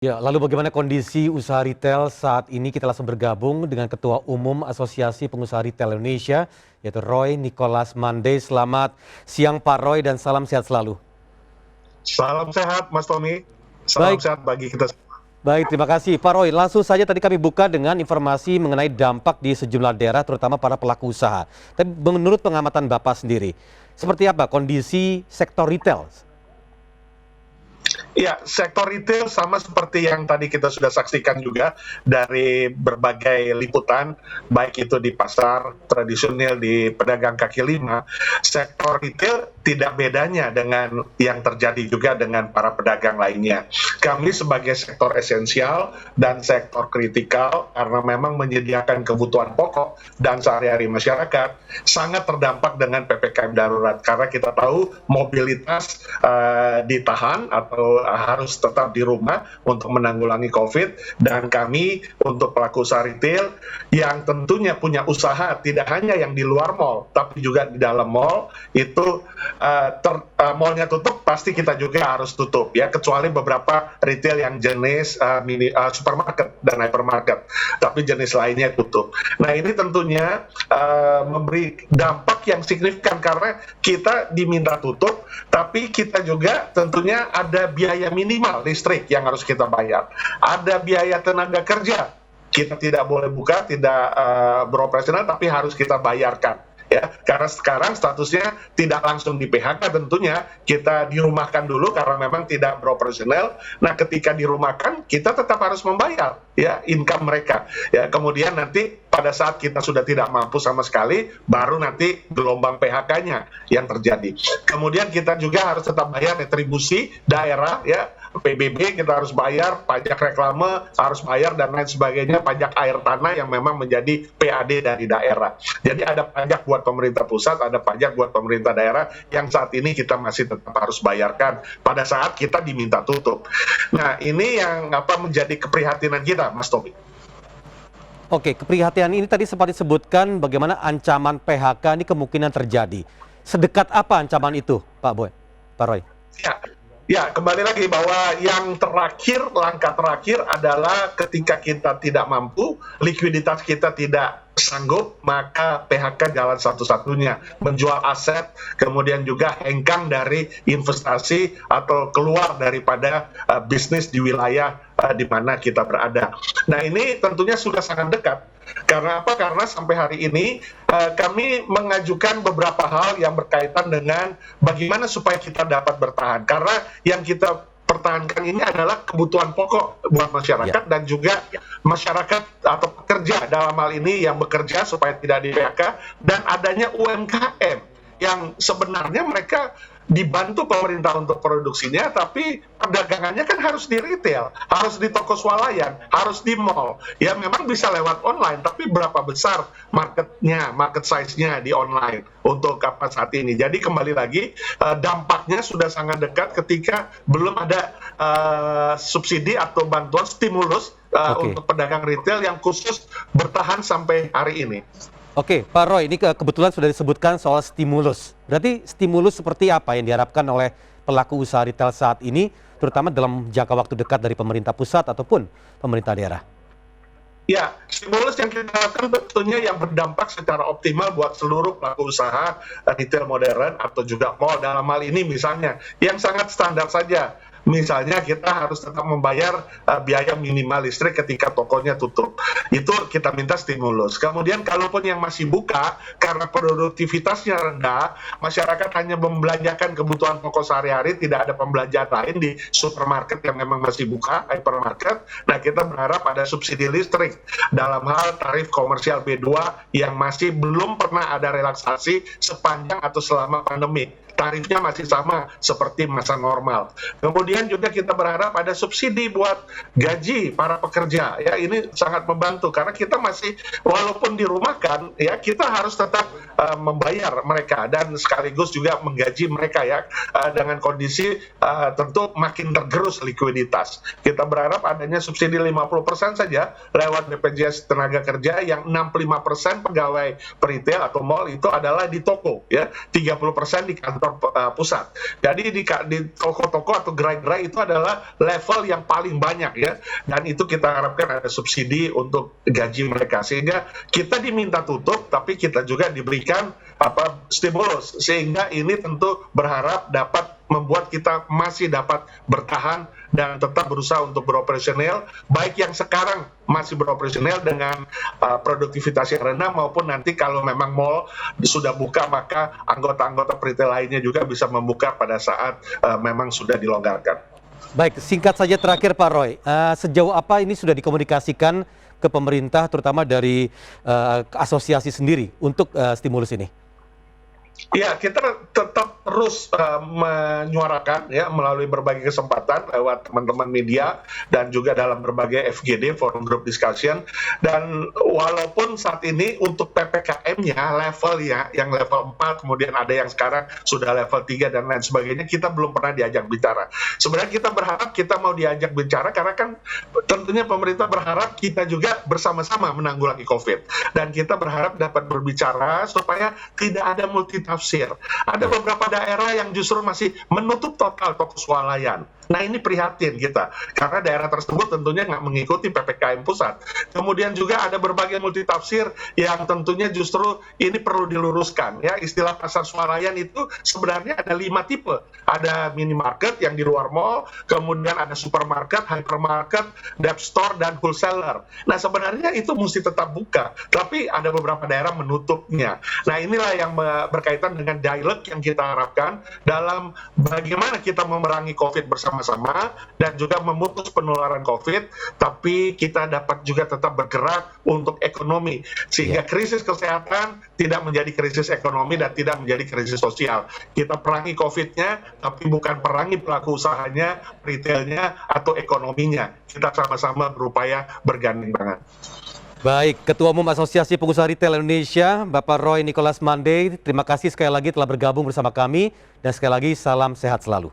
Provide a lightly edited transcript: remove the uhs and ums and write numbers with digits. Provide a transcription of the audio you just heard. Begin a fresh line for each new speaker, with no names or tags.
Ya, lalu bagaimana kondisi usaha retail saat ini? Kita langsung bergabung dengan Ketua Umum Asosiasi Pengusaha Retail Indonesia, yaitu Roy Nicholas Mande. Selamat siang Pak Roy dan salam sehat selalu.
Salam sehat Mas Tommy, salam
Baik,
sehat bagi kita semua.
baik, terima kasih Pak Roy. Langsung saja tadi kami buka dengan informasi mengenai dampak di sejumlah daerah, terutama para pelaku usaha. Tapi menurut pengamatan Bapak sendiri, seperti apa kondisi sektor retail?
Ya, sektor retail sama seperti yang tadi kita sudah saksikan juga dari berbagai liputan, baik itu di pasar tradisional, di pedagang kaki lima, sektor retail tidak bedanya dengan yang terjadi juga dengan para pedagang lainnya. Kami sebagai sektor esensial dan sektor kritikal, karena memang menyediakan kebutuhan pokok dan sehari-hari masyarakat, sangat terdampak dengan PPKM darurat, karena kita tahu mobilitas ditahan atau harus tetap di rumah untuk menanggulangi COVID, dan kami untuk pelaku usaha retail yang tentunya punya usaha tidak hanya yang di luar mall, tapi juga di dalam mall, itu mallnya tutup, pasti kita juga harus tutup ya, kecuali beberapa retail yang jenis supermarket dan hypermarket, tapi jenis lainnya tutup. Nah, ini tentunya memberi dampak yang signifikan karena kita diminta tutup, tapi kita juga tentunya ada biaya minimal listrik yang harus kita bayar, ada biaya tenaga kerja, kita tidak boleh buka, tidak beroperasional, tapi harus kita bayarkan. Ya, karena sekarang statusnya tidak langsung di PHK, tentunya kita dirumahkan dulu karena memang tidak beroperasional. Nah, ketika dirumahkan kita tetap harus membayar ya income mereka. Ya, kemudian nanti pada saat kita sudah tidak mampu sama sekali, baru nanti gelombang PHK-nya yang terjadi. Kemudian kita juga harus tetap bayar retribusi daerah ya. PBB kita harus bayar, pajak reklame harus bayar, dan lain sebagainya, pajak air tanah yang memang menjadi PAD dari daerah. Jadi ada pajak buat pemerintah pusat, ada pajak buat pemerintah daerah yang saat ini kita masih tetap harus bayarkan pada saat kita diminta tutup. Nah, ini yang menjadi keprihatinan kita, Mas Tommy.
Oke, keprihatinan ini tadi sempat disebutkan bagaimana ancaman PHK ini kemungkinan terjadi. Sedekat apa ancaman itu, Pak Roy?
Ya, kembali lagi bahwa yang terakhir, langkah terakhir adalah ketika kita tidak mampu, likuiditas kita tidak sanggup, maka PHK jalan satu-satunya. Menjual aset, kemudian juga hengkang dari investasi atau keluar daripada bisnis di wilayah di mana kita berada. Nah, ini tentunya sudah sangat dekat. Karena apa? Karena sampai hari ini kami mengajukan beberapa hal yang berkaitan dengan bagaimana supaya kita dapat bertahan. Karena yang kita pertahankan ini adalah kebutuhan pokok buat masyarakat dan juga masyarakat atau pekerja dalam hal ini yang bekerja supaya tidak di PHK, dan adanya UMKM yang sebenarnya mereka dibantu pemerintah untuk produksinya, tapi perdagangannya kan harus di retail, harus di toko swalayan, harus di mall. Ya memang bisa lewat online, tapi berapa besar marketnya, market size-nya di online untuk saat ini. Jadi kembali lagi, dampaknya sudah sangat dekat ketika belum ada subsidi atau bantuan stimulus untuk pedagang retail yang khusus bertahan sampai hari ini.
Oke, Pak Roy, ini kebetulan sudah disebutkan soal stimulus. Berarti stimulus seperti apa yang diharapkan oleh pelaku usaha retail saat ini, terutama dalam jangka waktu dekat dari pemerintah pusat ataupun pemerintah daerah?
Ya, stimulus yang kita harapkan tentunya yang berdampak secara optimal buat seluruh pelaku usaha retail modern atau juga mall. Dalam hal ini misalnya, yang sangat standar saja. Misalnya kita harus tetap membayar biaya minimal listrik ketika tokonya tutup. Itu kita minta stimulus. Kemudian kalaupun yang masih buka, karena produktivitasnya rendah, masyarakat hanya membelanjakan kebutuhan pokok sehari-hari, tidak ada pembelanjaan lain di supermarket yang memang masih buka, hypermarket. Nah, kita berharap ada subsidi listrik dalam hal tarif komersial B2 yang masih belum pernah ada relaksasi sepanjang atau selama pandemi. Tarifnya masih sama seperti masa normal. Kemudian juga kita berharap ada subsidi buat gaji para pekerja. Ya, ini sangat membantu karena kita masih walaupun dirumahkan, ya kita harus tetap membayar mereka dan sekaligus juga menggaji mereka ya dengan kondisi tentu makin tergerus likuiditas. Kita berharap adanya subsidi 50% saja lewat BPJS tenaga kerja, yang 65% pegawai retail atau mall itu adalah di toko ya, 30% di kantor sektor pusat. Jadi di toko-toko atau gerai-gerai itu adalah level yang paling banyak ya, dan itu kita harapkan ada subsidi untuk gaji mereka, sehingga kita diminta tutup tapi kita juga diberikan stimulus, sehingga ini tentu berharap dapat membuat kita masih dapat bertahan dan tetap berusaha untuk beroperasional, baik yang sekarang masih beroperasional dengan produktivitas yang rendah, maupun nanti kalau memang mall sudah buka, maka anggota-anggota retail lainnya juga bisa membuka pada saat memang sudah dilonggarkan.
Baik, singkat saja terakhir Pak Roy, sejauh apa ini sudah dikomunikasikan ke pemerintah, terutama dari asosiasi sendiri untuk stimulus ini?
Ya, kita tetap terus menyuarakan ya melalui berbagai kesempatan lewat teman-teman media dan juga dalam berbagai FGD forum group discussion. Dan walaupun saat ini untuk PPKM-nya levelnya yang level 4, kemudian ada yang sekarang sudah level 3 dan lain sebagainya, kita belum pernah diajak bicara. Sebenarnya kita berharap kita mau diajak bicara karena kan tentunya pemerintah berharap kita juga bersama-sama menanggulangi COVID. Dan kita berharap dapat berbicara supaya tidak ada multitafsir. Ada beberapa daerah yang justru masih menutup total toko swalayan. Nah, ini prihatin kita, karena daerah tersebut tentunya nggak mengikuti PPKM pusat. Kemudian juga ada berbagai multitafsir yang tentunya justru ini perlu diluruskan. Ya, istilah pasar swalayan itu sebenarnya ada 5 tipe. Ada minimarket yang di luar mall, kemudian ada supermarket, hypermarket, depth store, dan wholesaler. Nah, sebenarnya itu mesti tetap buka, tapi ada beberapa daerah menutupnya. Nah, inilah yang berkaitan dengan dialog yang kita harapkan dalam bagaimana kita memerangi COVID bersama-sama dan juga memutus penularan COVID, tapi kita dapat juga tetap bergerak untuk ekonomi, sehingga krisis kesehatan tidak menjadi krisis ekonomi dan tidak menjadi krisis sosial. Kita perangi COVID-nya, tapi bukan perangi pelaku usahanya, retailnya, atau ekonominya. Kita sama-sama berupaya bergandeng tangan.
Baik, Ketua Umum Asosiasi Pengusaha Retail Indonesia, Bapak Roy Nicholas Mande, terima kasih sekali lagi telah bergabung bersama kami, dan sekali lagi salam sehat selalu.